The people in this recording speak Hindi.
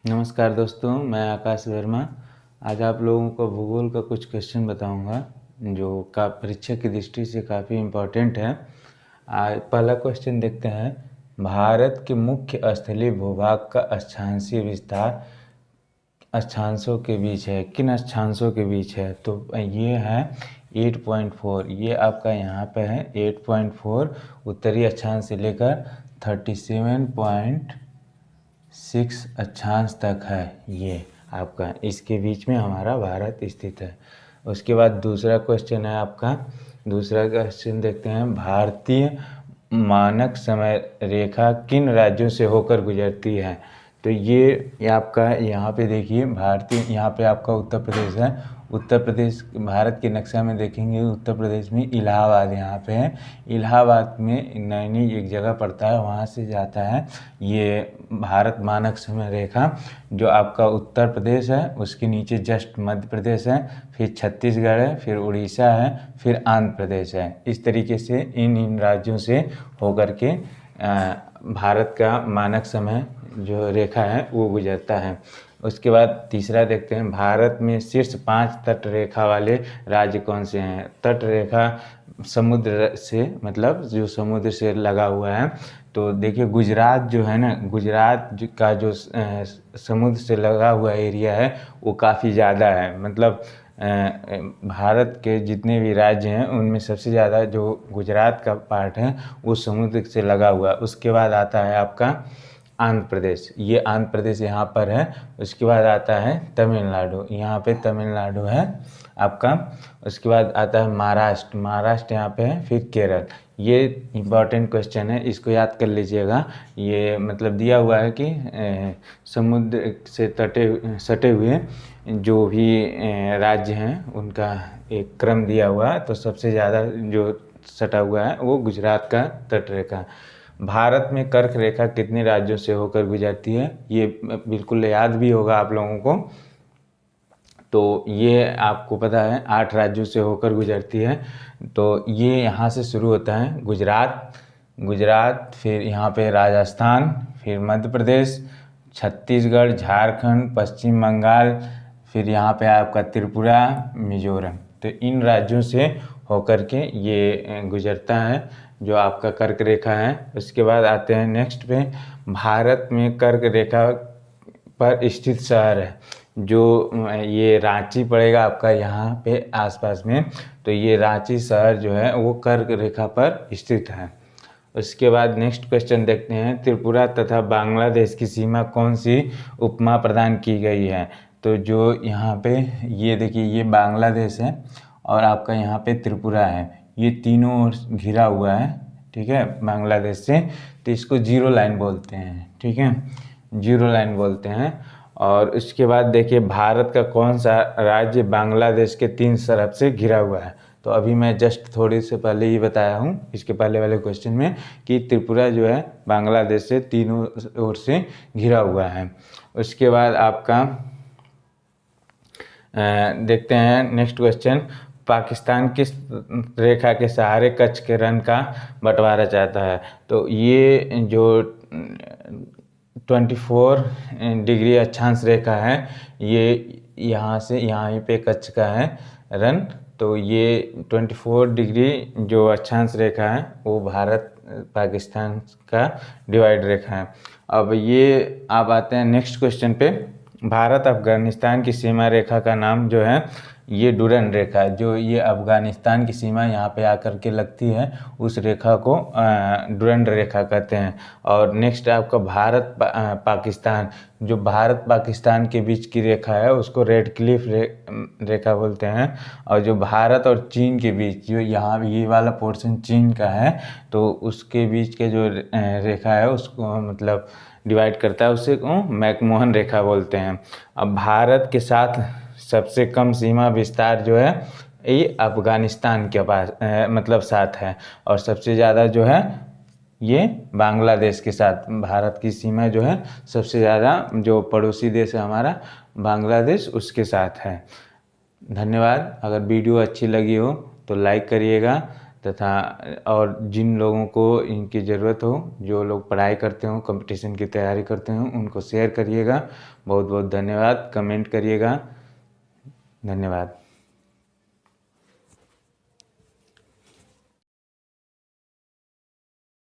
नमस्कार दोस्तों, मैं आकाश वर्मा। आज आप लोगों को भूगोल का कुछ क्वेश्चन बताऊंगा जो का परीक्षा की दृष्टि से काफ़ी इम्पोर्टेंट है। आज पहला क्वेश्चन देखते हैं। भारत के मुख्य स्थलीय भूभाग का अक्षांशीय विस्तार अक्षांशों के बीच है, किन अक्षांशों के बीच है? तो ये है 8.4। ये आपका यहाँ पे है 8.4 उत्तरी अक्षांश से लेकर 37.6 अक्षांश तक है। ये आपका इसके बीच में हमारा भारत स्थित है। उसके बाद दूसरा क्वेश्चन है आपका। दूसरा क्वेश्चन देखते हैं। भारतीय मानक समय रेखा किन राज्यों से होकर गुजरती है? तो ये आपका यहाँ पे देखिए, भारतीय यहाँ पे आपका उत्तर प्रदेश है। उत्तर प्रदेश भारत के नक्शा में देखेंगे, उत्तर प्रदेश में इलाहाबाद यहाँ पे है। इलाहाबाद में नैनी एक जगह पड़ता है, वहाँ से जाता है ये भारत मानक समय रेखा। जो आपका उत्तर प्रदेश है उसके नीचे जस्ट मध्य प्रदेश है, फिर छत्तीसगढ़ है, फिर उड़ीसा है, फिर आंध्र प्रदेश है। इस तरीके से इन राज्यों से होकर के भारत का मानक समय जो रेखा है वो गुजरता है। उसके बाद तीसरा देखते हैं। भारत में शीर्ष 5 तट रेखा वाले राज्य कौन से हैं? तट रेखा समुद्र से, मतलब जो समुद्र से लगा हुआ है। तो देखिए गुजरात जो है ना, गुजरात का जो समुद्र से लगा हुआ एरिया है वो काफ़ी ज़्यादा है। मतलब भारत के जितने भी राज्य हैं उनमें सबसे ज़्यादा जो गुजरात का पार्ट है वो समुद्र से लगा हुआ है। उसके बाद आता है आपका आंध्र प्रदेश। ये आंध्र प्रदेश यहाँ पर है। उसके बाद आता है तमिलनाडु, यहाँ पे तमिलनाडु है आपका। उसके बाद आता है महाराष्ट्र, महाराष्ट्र यहाँ पे है। फिर केरल। ये इम्पॉर्टेंट क्वेश्चन है, इसको याद कर लीजिएगा। ये मतलब दिया हुआ है कि समुद्र से सटे हुए जो भी राज्य हैं उनका एक क्रम दिया हुआ है। तो सबसे ज़्यादा जो सटा हुआ है वो गुजरात का तट रेखा। भारत में कर्क रेखा कितने राज्यों से होकर गुजरती है? ये बिल्कुल याद भी होगा आप लोगों को। तो ये आपको पता है 8 राज्यों से होकर गुजरती है। तो ये यहाँ से शुरू होता है गुजरात, फिर यहाँ पे राजस्थान, फिर मध्य प्रदेश, छत्तीसगढ़, झारखंड, पश्चिम बंगाल, फिर यहाँ पे आपका त्रिपुरा, मिजोरम। तो इन राज्यों से होकर के ये गुजरता है जो आपका कर्क रेखा है। उसके बाद आते हैं नेक्स्ट पे। भारत में कर्क रेखा पर स्थित शहर है जो ये रांची पड़ेगा आपका यहाँ पे आसपास में। तो ये रांची शहर जो है वो कर्क रेखा पर स्थित है। उसके बाद नेक्स्ट क्वेश्चन देखते हैं। त्रिपुरा तथा बांग्लादेश की सीमा कौन सी उपमा प्रदान की गई है? तो जो यहाँ पे ये देखिए, ये बांग्लादेश है और आपका यहाँ पे त्रिपुरा है। ये तीनों ओर घिरा हुआ है, ठीक है, बांग्लादेश से। तो इसको जीरो लाइन बोलते हैं, ठीक है, जीरो लाइन बोलते हैं। और उसके बाद देखिए, भारत का कौन सा राज्य बांग्लादेश के 3 तरफ से घिरा हुआ है? तो अभी मैं जस्ट थोड़ी से पहले ही बताया हूँ इसके पहले वाले क्वेश्चन में कि त्रिपुरा जो है बांग्लादेश से तीनों ओर से घिरा हुआ है। उसके बाद आपका देखते हैं नेक्स्ट क्वेश्चन। पाकिस्तान किस रेखा के सहारे कच्छ के रण का बंटवारा चाहता है? तो ये जो 24 डिग्री अक्षांश रेखा है, ये यहाँ से यहाँ पे कच्छ का है रण। तो ये 24 डिग्री जो अक्षांश रेखा है वो भारत पाकिस्तान का डिवाइड रेखा है। अब ये आप आते हैं नेक्स्ट क्वेश्चन पे। भारत अफगानिस्तान की सीमा रेखा का नाम जो है ये डुरंड रेखा, जो ये अफगानिस्तान की सीमा यहाँ पे आकर के लगती है उस रेखा को डुरंड रेखा कहते हैं। और नेक्स्ट आपका भारत पाकिस्तान, जो भारत पाकिस्तान के बीच की रेखा है उसको रेड क्लिफ रेखा बोलते हैं। और जो भारत और चीन के बीच, जो यहाँ ये वाला पोर्शन चीन का है, तो उसके बीच के जो रेखा है उसको मतलब डिवाइड करता है, उसे मैकमोहन रेखा बोलते हैं। अब भारत के साथ सबसे कम सीमा विस्तार जो है ये अफगानिस्तान के पास मतलब साथ है। और सबसे ज़्यादा जो है ये बांग्लादेश के साथ भारत की सीमा जो है सबसे ज़्यादा, जो पड़ोसी देश है हमारा बांग्लादेश, उसके साथ है। धन्यवाद। अगर वीडियो अच्छी लगी हो तो लाइक करिएगा, तथा और जिन लोगों को इनकी ज़रूरत हो, जो लोग पढ़ाई करते हों, कंपटीशन की तैयारी करते हों, उनको शेयर करिएगा। बहुत बहुत धन्यवाद। कमेंट करिएगा। धन्यवाद।